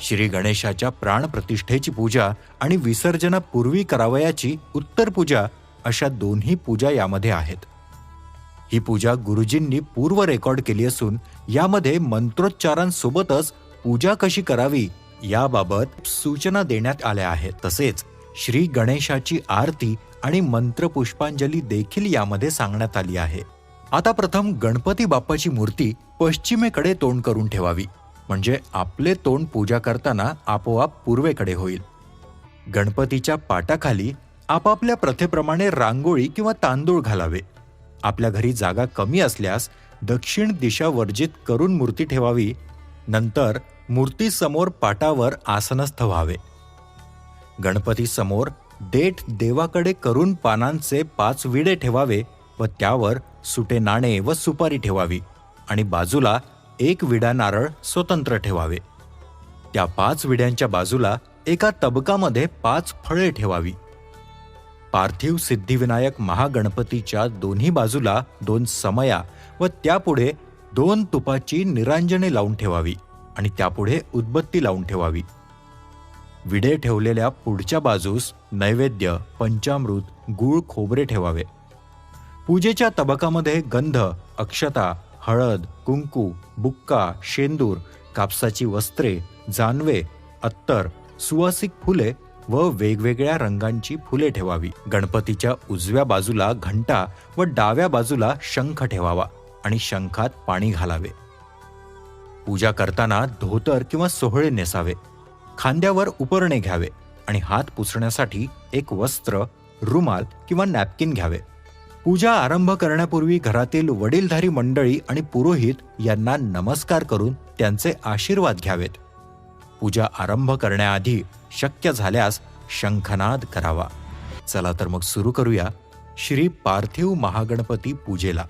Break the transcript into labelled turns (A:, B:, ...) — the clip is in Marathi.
A: श्री गणेशाच्या प्राणप्रतिष्ठेची पूजा आणि विसर्जनापूर्वी करावयाची उत्तर पूजा अशा दोन्ही पूजा यामध्ये आहेत. ही पूजा गुरुजींनी पूर्व रेकॉर्ड केली असून यामध्ये मंत्रोच्चारांसोबतच पूजा कशी करावी याबाबत सूचना देण्यात आल्या आहेत. तसेच श्री गणेशाची आरती आणि मंत्रपुष्पांजली देखील यामध्ये सांगण्यात आली आहे. आता प्रथम गणपती बाप्पाची मूर्ती पश्चिमेकडे तोंड करून ठेवावी, म्हणजे आपले तोंड पूजा करताना आपोआप पूर्वेकडे होईल. गणपतीच्या पाटाखाली आपापल्या प्रथेप्रमाणे रांगोळी किंवा तांदूळ घालावे. आपल्या घरी जागा कमी असल्यास दक्षिण दिशा वर्जित करून मूर्ती ठेवावी. नंतर मूर्तीसमोर पाटावर आसनस्थ व्हावे. गणपतीसमोर देठ देवाकडे करून पानांचे 5 विडे ठेवावे व त्यावर सुटे नाणे व सुपारी ठेवावी आणि बाजूला 1 विडा नारळ स्वतंत्र ठेवावे. त्या 5 विड्यांच्या बाजूला एका तबकामध्ये 5 फळे ठेवावी. पार्थिव सिद्धिविनायक महागणपतीच्या दोन्ही बाजूला 2 समया व त्यापुढे 2 तुपाची निरांजने लावून ठेवावी आणि त्यापुढे उदबत्ती लावून ठेवावी. विडे ठेवलेल्या पुढच्या बाजूस नैवेद्य, पंचामृत, गूळ, खोबरे ठेवावे. पूजेच्या तबकामध्ये गंध, अक्षता, हळद, कुंकू, बुक्का, शेंदूर, कापसाची वस्त्रे, जानवे, अत्तर, सुवासिक फुले व वेगवेगळ्या रंगांची फुले ठेवावी. गणपतीच्या उजव्या बाजूला घंटा व डाव्या बाजूला शंख ठेवावा आणि शंखात पाणी घालावे. पूजा करताना धोतर किंवा सोहळे नेसावे. खांद्यावर उपरणे घ्यावे आणि हात पुसण्यासाठी एक वस्त्र, रुमाल किंवा नॅपकिन घ्यावे. पूजा आरंभ करण्यापूर्वी घरातील वडीलधारी मंडळी आणि पुरोहित यांना नमस्कार करून त्यांचे आशीर्वाद घ्यावेत. पूजा आरंभ करण्याआधी शक्य झाल्यास शंखनाद करावा. चला तर मग सुरू करूया श्री पार्थिव महागणपती पूजेला.